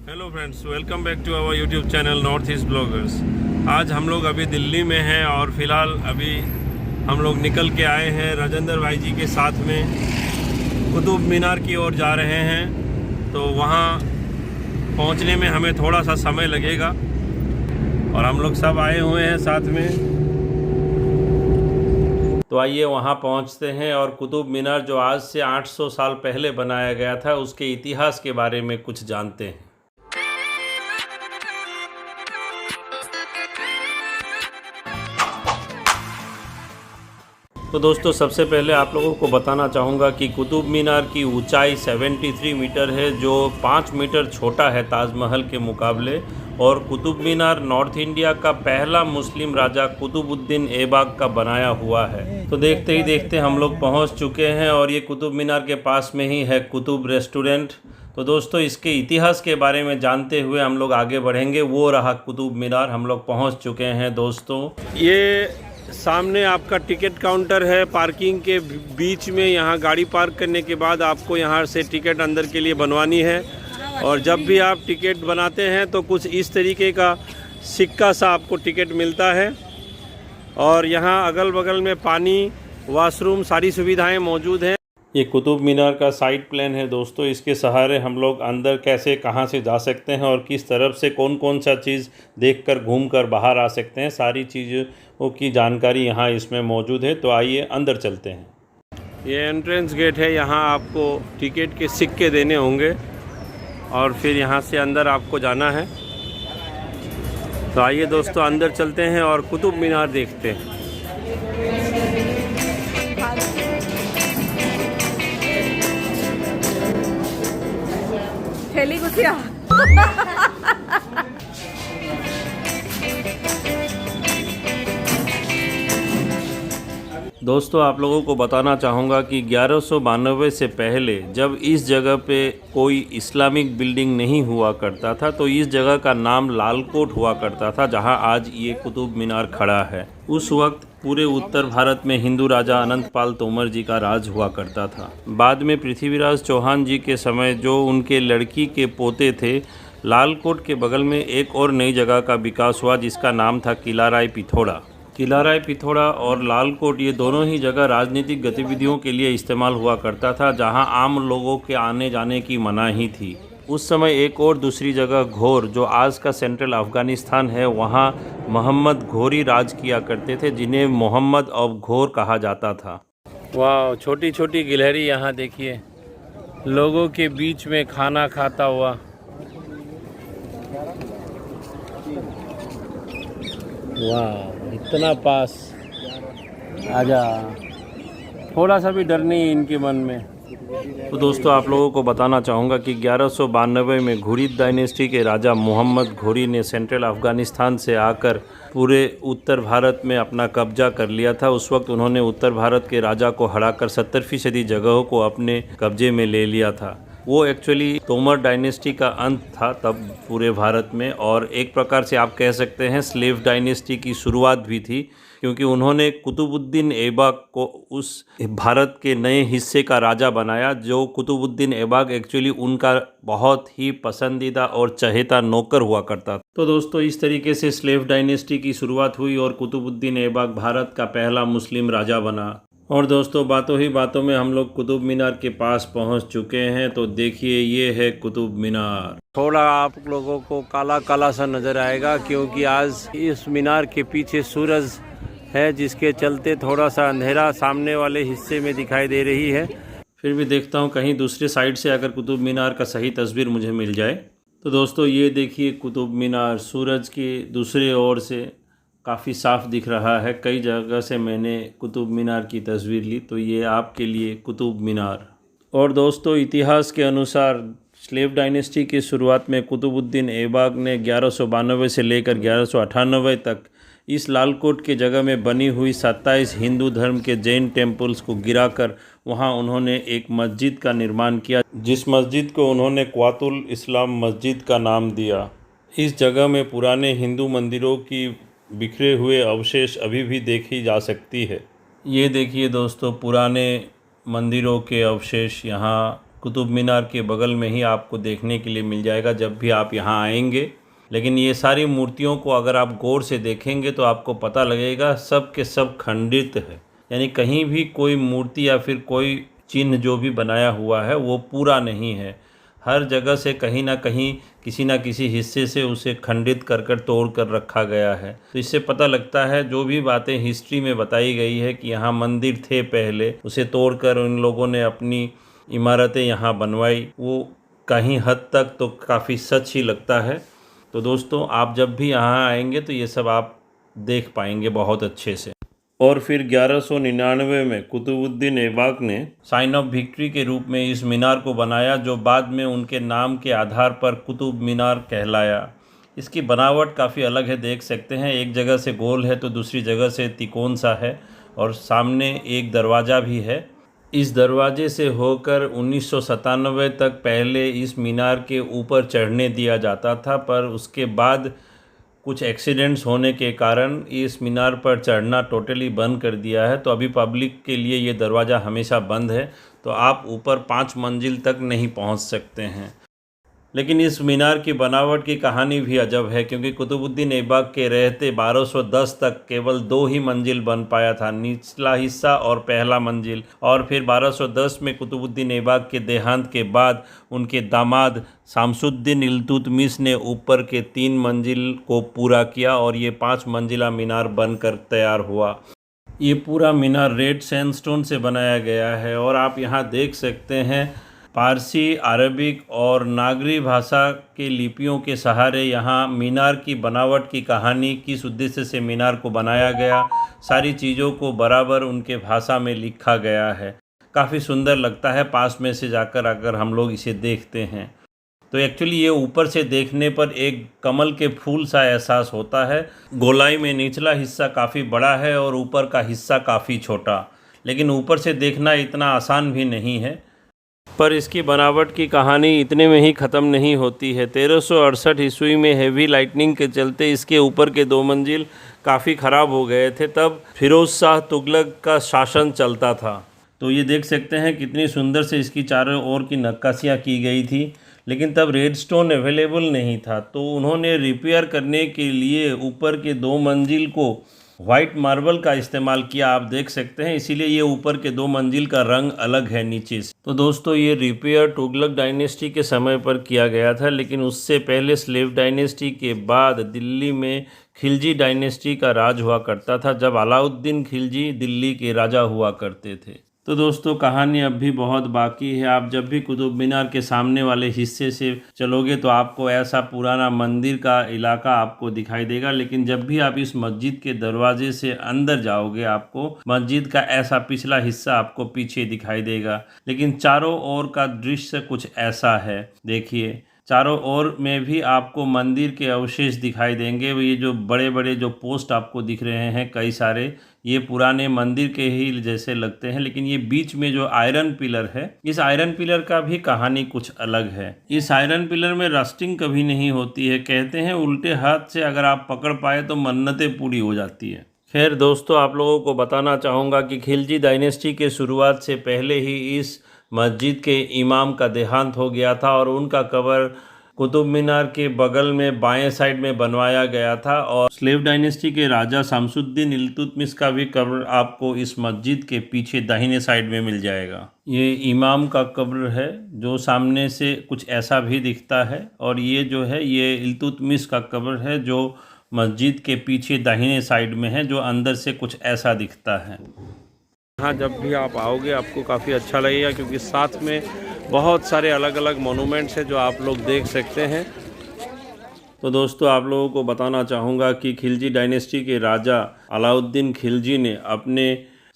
Hello friends, welcome back to our YouTube channel north east bloggers. आज हम लोग अभी दिल्ली में हैं और फ़िलहाल अभी हम लोग निकल के आए हैं राजेंद्र भाई जी के साथ में कुतुब मीनार की ओर जा रहे हैं। तो वहाँ पहुँचने में हमें थोड़ा सा समय लगेगा और हम लोग सब आए हुए हैं साथ में। तो आइए वहाँ पहुँचते हैं और कुतुब मीनार जो आज से 800 साल पहले बनाया गया था उसके इतिहास के बारे में कुछ जानते हैं। तो दोस्तों, सबसे पहले आप लोगों को बताना चाहूँगा कि कुतुब मीनार की ऊंचाई 73 मीटर है, जो 5 मीटर छोटा है ताजमहल के मुकाबले। और कुतुब मीनार नॉर्थ इंडिया का पहला मुस्लिम राजा कुतुबुद्दीन ऐबक का बनाया हुआ है। तो देखते ही देखते हम लोग पहुंच चुके हैं और ये कुतुब मीनार के पास में ही है कुतुब रेस्टोरेंट। तो दोस्तों, इसके इतिहास के बारे में जानते हुए हम लोग आगे बढ़ेंगे। वो रहा कुतुब मीनार, हम लोग पहुँच चुके हैं दोस्तों। ये सामने आपका टिकट काउंटर है, पार्किंग के बीच में। यहाँ गाड़ी पार्क करने के बाद आपको यहाँ से टिकट अंदर के लिए बनवानी है। और जब भी आप टिकट बनाते हैं तो कुछ इस तरीके का सिक्का सा आपको टिकट मिलता है। और यहाँ अगल बगल में पानी, वॉशरूम, सारी सुविधाएं मौजूद हैं। ये कुतुब मीनार का साइड प्लान है दोस्तों। इसके सहारे हम लोग अंदर कैसे, कहाँ से जा सकते हैं और किस तरफ से कौन कौन सा चीज़ देखकर घूमकर बाहर आ सकते हैं, सारी चीज़ों की जानकारी यहाँ इसमें मौजूद है। तो आइए अंदर चलते हैं। ये एंट्रेंस गेट है, यहाँ आपको टिकट के सिक्के देने होंगे और फिर यहाँ से अंदर आपको जाना है। तो आइए दोस्तों अंदर चलते हैं और कुतुब मीनार देखते हैं। दोस्तों, आप लोगों को बताना चाहूँगा कि 1192 से पहले जब इस जगह पे कोई इस्लामिक बिल्डिंग नहीं हुआ करता था तो इस जगह का नाम लालकोट हुआ करता था, जहां आज ये कुतुब मीनार खड़ा है। उस वक्त पूरे उत्तर भारत में हिंदू राजा अनंतपाल तोमर जी का राज हुआ करता था। बाद में पृथ्वीराज चौहान जी के समय जो उनके लड़की के पोते थे, लालकोट के बगल में एक और नई जगह का विकास हुआ जिसका नाम था किला राय पिथौरा। किला राय पिथौरा और लालकोट, ये दोनों ही जगह राजनीतिक गतिविधियों के लिए इस्तेमाल हुआ करता था, जहां आम लोगों के आने जाने की मनाही थी। उस समय एक और दूसरी जगह घोर, जो आज का सेंट्रल अफ़गानिस्तान है, वहां मोहम्मद घोरी राज किया करते थे, जिन्हें मोहम्मद ऑफ घोर कहा जाता था। वाह, छोटी छोटी गिलहरी यहाँ देखिए, लोगों के बीच में खाना खाता हुआ। वाह, इतना पास, आजा, थोड़ा सा भी डर नहीं है इनके मन में। तो दोस्तों, आप लोगों को बताना चाहूँगा कि 1192 में घुरिद डायनेस्टी के राजा मोहम्मद घोरी ने सेंट्रल अफ़गानिस्तान से आकर पूरे उत्तर भारत में अपना कब्जा कर लिया था। उस वक्त उन्होंने उत्तर भारत के राजा को हराकर 70% जगहों को अपने कब्जे में ले लिया था। वो एक्चुअली तोमर डायनेस्टी का अंत था तब पूरे भारत में, और एक प्रकार से आप कह सकते हैं स्लेव डायनेस्टी की शुरुआत भी थी, क्योंकि उन्होंने कुतुबुद्दीन ऐबक को उस भारत के नए हिस्से का राजा बनाया, जो कुतुबुद्दीन ऐबक एक्चुअली उनका बहुत ही पसंदीदा और चहेता नौकर हुआ करता था। तो दोस्तों, इस तरीके से स्लेव डायनेस्टी की शुरुआत हुई और कुतुबुद्दीन ऐबक भारत का पहला मुस्लिम राजा बना। और दोस्तों, बातों ही बातों में हम लोग कुतुब मीनार के पास पहुंच चुके हैं। तो देखिए, ये है कुतुब मीनार। थोड़ा आप लोगों को काला काला सा नज़र आएगा, क्योंकि आज इस मीनार के पीछे सूरज है, जिसके चलते थोड़ा सा अंधेरा सामने वाले हिस्से में दिखाई दे रही है। फिर भी देखता हूँ कहीं दूसरे साइड से अगर कुतुब मीनार का सही तस्वीर मुझे मिल जाए। तो दोस्तों, ये देखिए कुतुब मीनार सूरज की दूसरी ओर से काफ़ी साफ दिख रहा है। कई जगह से मैंने कुतुब मीनार की तस्वीर ली, तो ये आपके लिए कुतुब मीनार। और दोस्तों, इतिहास के अनुसार स्लेव डायनेस्टी की शुरुआत में कुतुबुद्दीन ऐबक ने 1192 से लेकर 1198 तक इस लालकोट के जगह में बनी हुई 27 हिंदू धर्म के जैन टेम्पल्स को गिराकर वहां उन्होंने एक मस्जिद का निर्माण किया, जिस मस्जिद को उन्होंने क़्वातुल इस्लाम मस्जिद का नाम दिया। इस जगह में पुराने हिंदू मंदिरों की बिखरे हुए अवशेष अभी भी देखी जा सकती है। ये देखिए दोस्तों, पुराने मंदिरों के अवशेष यहाँ कुतुब मीनार के बगल में ही आपको देखने के लिए मिल जाएगा जब भी आप यहाँ आएंगे। लेकिन ये सारी मूर्तियों को अगर आप गौर से देखेंगे तो आपको पता लगेगा सब के सब खंडित है, यानी कहीं भी कोई मूर्ति या फिर कोई चिन्ह जो भी बनाया हुआ है वो पूरा नहीं है। हर जगह से कहीं ना कहीं किसी न किसी हिस्से से उसे खंडित कर कर तोड़ कर रखा गया है। तो इससे पता लगता है जो भी बातें हिस्ट्री में बताई गई है कि यहाँ मंदिर थे पहले, उसे तोड़कर उन लोगों ने अपनी इमारतें यहाँ बनवाई, वो कहीं हद तक तो काफ़ी सच ही लगता है। तो दोस्तों आप जब भी यहाँ आएंगे तो ये सब आप देख पाएंगे बहुत अच्छे से। और फिर 1199 में कुतुबुद्दीन ऐबक ने साइन ऑफ विक्ट्री के रूप में इस मीनार को बनाया, जो बाद में उनके नाम के आधार पर कुतुब मीनार कहलाया। इसकी बनावट काफ़ी अलग है, देख सकते हैं एक जगह से गोल है तो दूसरी जगह से तिकोन सा है, और सामने एक दरवाज़ा भी है। इस दरवाजे से होकर 1997 तक पहले इस मीनार के ऊपर चढ़ने दिया जाता था, पर उसके बाद कुछ एक्सीडेंट्स होने के कारण इस मीनार पर चढ़ना टोटली बंद कर दिया है। तो अभी पब्लिक के लिए ये दरवाज़ा हमेशा बंद है, तो आप ऊपर 5 मंजिल तक नहीं पहुंच सकते हैं। लेकिन इस मीनार की बनावट की कहानी भी अजब है, क्योंकि कुतुबुद्दीन ऐबक के रहते 1210 तक केवल 2 ही मंजिल बन पाया था, निचला हिस्सा और पहला मंजिल। और फिर 1210 में कुतुबुद्दीन ऐबक के देहांत के बाद उनके दामाद शामसुद्दीन इल्तुतमिश ने ऊपर के 3 मंजिल को पूरा किया और ये 5 मंजिला मीनार बनकर तैयार हुआ। ये पूरा मीनार रेड सैंडस्टोन से बनाया गया है, और आप यहाँ देख सकते हैं फारसी, अरबिक और नागरी भाषा के लिपियों के सहारे यहाँ मीनार की बनावट की कहानी, किस उद्देश्य से मीनार को बनाया गया, सारी चीज़ों को बराबर उनके भाषा में लिखा गया है। काफ़ी सुंदर लगता है पास में से जाकर अगर हम लोग इसे देखते हैं तो। एक्चुअली ये ऊपर से देखने पर एक कमल के फूल सा एहसास होता है। गोलाई में निचला हिस्सा काफ़ी बड़ा है और ऊपर का हिस्सा काफ़ी छोटा, लेकिन ऊपर से देखना इतना आसान भी नहीं है। पर इसकी बनावट की कहानी इतने में ही ख़त्म नहीं होती है। 1368 ईस्वी में हेवी लाइटनिंग के चलते इसके ऊपर के 2 मंजिल काफ़ी ख़राब हो गए थे। तब फिरोज़ शाह तुगलक का शासन चलता था। तो ये देख सकते हैं कितनी सुंदर से इसकी चारों ओर की नक्काशियाँ की गई थी, लेकिन तब रेड स्टोन अवेलेबल नहीं था, तो उन्होंने रिपेयर करने के लिए ऊपर के 2 मंजिल को वाइट मार्बल का इस्तेमाल किया, आप देख सकते हैं। इसीलिए ये ऊपर के 2 मंजिल का रंग अलग है नीचे से। तो दोस्तों ये रिपेयर तुगलक डायनेस्टी के समय पर किया गया था, लेकिन उससे पहले स्लेव डायनेस्टी के बाद दिल्ली में खिलजी डायनेस्टी का राज हुआ करता था, जब अलाउद्दीन खिलजी दिल्ली के राजा हुआ करते थे। तो दोस्तों कहानी अब भी बहुत बाकी है। आप जब भी कुतुब मीनार के सामने वाले हिस्से से चलोगे तो आपको ऐसा पुराना मंदिर का इलाका आपको दिखाई देगा, लेकिन जब भी आप इस मस्जिद के दरवाजे से अंदर जाओगे आपको मस्जिद का ऐसा पिछला हिस्सा आपको पीछे दिखाई देगा। लेकिन चारों ओर का दृश्य कुछ ऐसा है, देखिए चारों ओर में भी आपको मंदिर के अवशेष दिखाई देंगे। ये जो बड़े बड़े जो पोस्ट आपको दिख रहे हैं कई सारे, ये पुराने मंदिर के ही जैसे लगते हैं, लेकिन ये बीच में जो आयरन पिलर है, इस आयरन पिलर का भी कहानी कुछ अलग है। इस आयरन पिलर में रस्टिंग कभी नहीं होती है, कहते हैं उल्टे हाथ से अगर आप पकड़ पाए तो मन्नतें पूरी हो जाती है। खैर दोस्तों आप लोगों को बताना चाहूँगा कि खिलजी डायनेस्टी के शुरुआत से पहले ही इस मस्जिद के इमाम का देहांत हो गया था, और उनका कब्र कुतुब मीनार के बगल में बाएं साइड में बनवाया गया था। और स्लेव डायनेस्टी के राजा शामसुद्दीन इल्तुतमिश का भी कब्र आपको इस मस्जिद के पीछे दाहिने साइड में मिल जाएगा। ये इमाम का कब्र है जो सामने से कुछ ऐसा भी दिखता है, और ये जो है ये इल्तुतमिश का कब्र है जो मस्जिद के पीछे दाहिने साइड में है, जो अंदर से कुछ ऐसा दिखता है। यहाँ जब भी आप आओगे आपको काफ़ी अच्छा लगेगा, क्योंकि साथ में बहुत सारे अलग अलग मोनूमेंट्स हैं जो आप लोग देख सकते हैं। तो दोस्तों आप लोगों को बताना चाहूँगा कि खिलजी डायनेस्टी के राजा अलाउद्दीन खिलजी ने अपने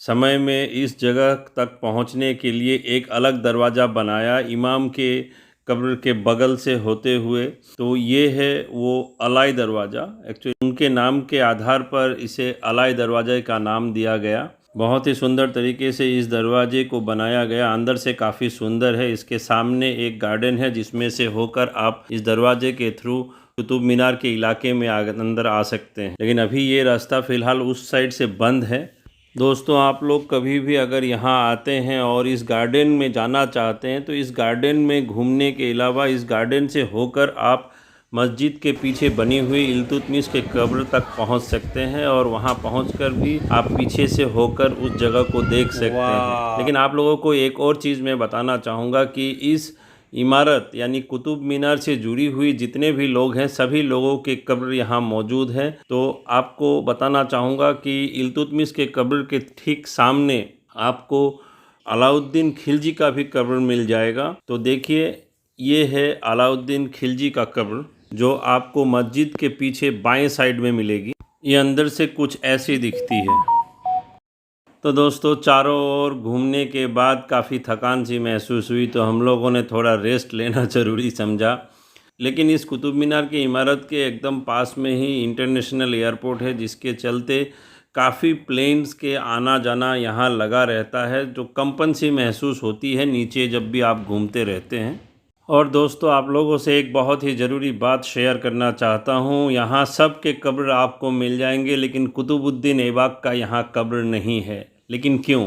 समय में इस जगह तक पहुँचने के लिए एक अलग दरवाज़ा बनाया इमाम के कब्र के बगल से होते हुए। तो ये है वो अलाई दरवाज़ा, एक्चुअली उनके नाम के आधार पर इसे अलाई दरवाज़े का नाम दिया गया। बहुत ही सुंदर तरीके से इस दरवाजे को बनाया गया, अंदर से काफ़ी सुंदर है। इसके सामने एक गार्डन है जिसमें से होकर आप इस दरवाजे के थ्रू कुतुब मीनार के इलाके में अंदर आ सकते हैं, लेकिन अभी ये रास्ता फ़िलहाल उस साइड से बंद है। दोस्तों आप लोग कभी भी अगर यहाँ आते हैं और इस गार्डन में जाना चाहते हैं तो इस गार्डन में घूमने के अलावा इस गार्डन से होकर आप मस्जिद के पीछे बनी हुई इल्तुतमिश के कब्र तक पहुँच सकते हैं और वहाँ पहुँचकर भी आप पीछे से होकर उस जगह को देख सकते हैं। लेकिन आप लोगों को एक और चीज़ मैं बताना चाहूँगा कि इस इमारत यानी कुतुब मीनार से जुड़ी हुई जितने भी लोग हैं सभी लोगों के कब्र यहाँ मौजूद हैं। तो आपको बताना चाहूँगा कि इल्तुतमिश के कब्र के ठीक सामने आपको अलाउद्दीन खिलजी का भी कब्र मिल जाएगा। तो देखिए ये है अलाउद्दीन खिलजी का कब्र जो आपको मस्जिद के पीछे बाएं साइड में मिलेगी। ये अंदर से कुछ ऐसी दिखती है। तो दोस्तों चारों ओर घूमने के बाद काफ़ी थकान सी महसूस हुई तो हम लोगों ने थोड़ा रेस्ट लेना ज़रूरी समझा। लेकिन इस कुतुब मीनार की इमारत के एकदम पास में ही इंटरनेशनल एयरपोर्ट है, जिसके चलते काफ़ी प्लेन्स के आना जाना यहाँ लगा रहता है, जो कंपन सी महसूस होती है नीचे जब भी आप घूमते रहते हैं। और दोस्तों आप लोगों से एक बहुत ही ज़रूरी बात शेयर करना चाहता हूँ। यहाँ सब के कब्र आपको मिल जाएंगे लेकिन कुतुबुद्दीन ऐबक का यहाँ कब्र नहीं है। लेकिन क्यों?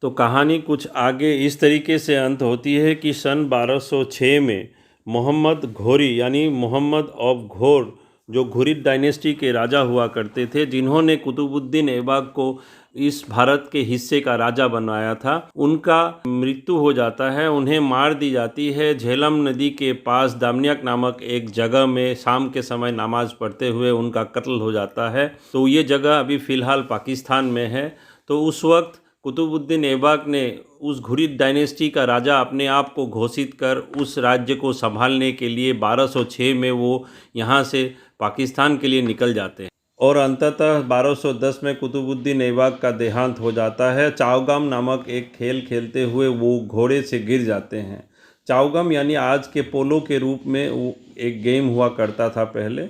तो कहानी कुछ आगे इस तरीके से अंत होती है कि सन 1206 में मोहम्मद घोरी यानी मोहम्मद ऑफ घोर जो घुरिद डायनेस्टी के राजा हुआ करते थे, जिन्होंने कुतुबुद्दीन ऐबक को इस भारत के हिस्से का राजा बनाया था, उनका मृत्यु हो जाता है। उन्हें मार दी जाती है झेलम नदी के पास दामनियाक नामक एक जगह में। शाम के समय नमाज पढ़ते हुए उनका कत्ल हो जाता है। तो ये जगह अभी फ़िलहाल पाकिस्तान में है। तो उस वक्त कुतुबुद्दीन ऐबक ने उस घुरिद डायनेस्टी का राजा अपने आप को घोषित कर उस राज्य को संभालने के लिए 1206 में वो यहाँ से पाकिस्तान के लिए निकल जाते हैं और अंततः 1210 में कुतुबुद्दीन ऐबक का देहांत हो जाता है। चावगम नामक एक खेल खेलते हुए वो घोड़े से गिर जाते हैं। चावगम यानी आज के पोलो के रूप में वो एक गेम हुआ करता था पहले।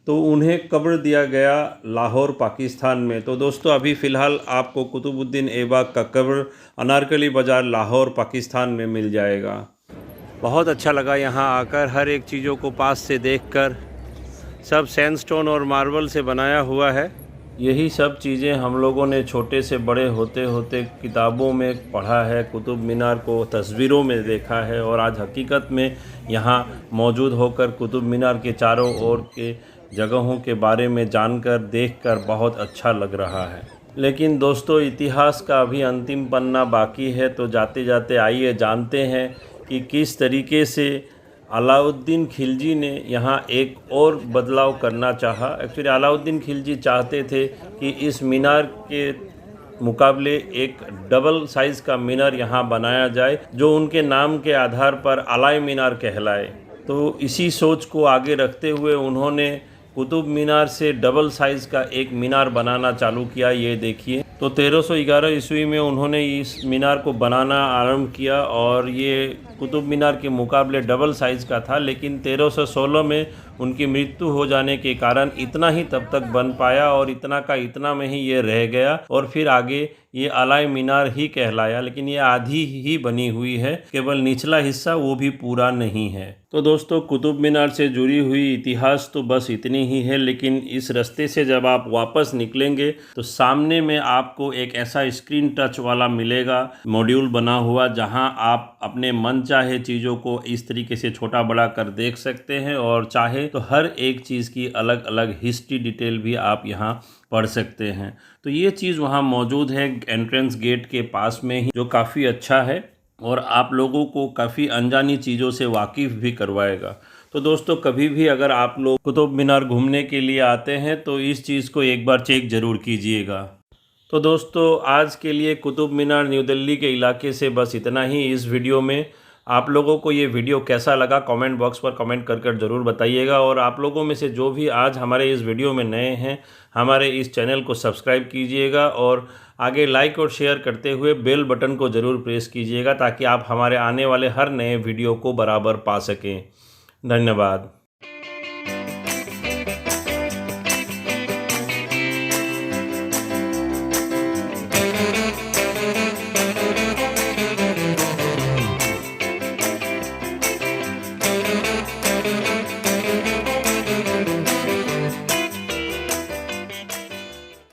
तो उन्हें कब्र दिया गया लाहौर पाकिस्तान में। तो दोस्तों अभी फ़िलहाल आपको कुतुबुद्दीन ऐबक का कब्र अनारकली बाज़ार लाहौर पाकिस्तान में मिल जाएगा। बहुत अच्छा लगा यहाँ आकर, हर एक चीज़ों को पास से देखकर। सब सैंडस्टोन और मार्बल से बनाया हुआ है। यही सब चीज़ें हम लोगों ने छोटे से बड़े होते होते किताबों में पढ़ा है, कुतुब मीनार को तस्वीरों में देखा है और आज हकीकत में यहाँ मौजूद होकर कुतुब मीनार के चारों ओर के जगहों के बारे में जानकर देखकर बहुत अच्छा लग रहा है। लेकिन दोस्तों इतिहास का अभी अंतिम पन्ना बाकी है। तो जाते जाते आइए जानते हैं कि किस तरीके से अलाउद्दीन खिलजी ने यहाँ एक और बदलाव करना चाहा। एक्चुअली अलाउद्दीन खिलजी चाहते थे कि इस मीनार के मुकाबले एक डबल साइज़ का मीनार यहाँ बनाया जाए जो उनके नाम के आधार पर अलाई मीनार कहलाए। तो इसी सोच को आगे रखते हुए उन्होंने कुतुब मीनार से डबल साइज़ का एक मीनार बनाना चालू किया। ये देखिए, तो 1311 ईस्वी में उन्होंने इस मीनार को बनाना आरंभ किया और ये कुतुब मीनार के मुकाबले डबल साइज़ का था। लेकिन 1316 में उनकी मृत्यु हो जाने के कारण इतना ही तब तक बन पाया और इतना का इतना में ही ये रह गया और फिर आगे ये अलाई मीनार ही कहलाया। लेकिन ये आधी ही बनी हुई है, केवल निचला हिस्सा वो भी पूरा नहीं है। तो दोस्तों कुतुब मीनार से जुड़ी हुई इतिहास तो बस इतनी ही है। लेकिन इस रास्ते से जब आप वापस निकलेंगे तो सामने में आपको एक ऐसा स्क्रीन टच वाला मिलेगा मॉड्यूल बना हुआ, जहां आप अपने मन चाहे चीज़ों को इस तरीके से छोटा बड़ा कर देख सकते हैं और चाहे तो हर एक चीज़ की अलग अलग हिस्ट्री डिटेल भी आप यहाँ पढ़ सकते हैं। तो ये चीज़ वहाँ मौजूद है एंट्रेंस गेट के पास में ही, जो काफ़ी अच्छा है और आप लोगों को काफ़ी अनजानी चीज़ों से वाकिफ़ भी करवाएगा। तो दोस्तों कभी भी अगर आप लोग कुतुब मीनार घूमने के लिए आते हैं तो इस चीज़ को एक बार चेक ज़रूर कीजिएगा। तो दोस्तों आज के लिए कुतुब मीनार न्यू दिल्ली के इलाके से बस इतना ही इस वीडियो में। आप लोगों को ये वीडियो कैसा लगा कमेंट बॉक्स पर कमेंट कर ज़रूर बताइएगा। और आप लोगों में से जो भी आज हमारे इस वीडियो में नए हैं, हमारे इस चैनल को सब्सक्राइब कीजिएगा और आगे लाइक और शेयर करते हुए बेल बटन को ज़रूर प्रेस कीजिएगा ताकि आप हमारे आने वाले हर नए वीडियो को बराबर पा सकें। धन्यवाद।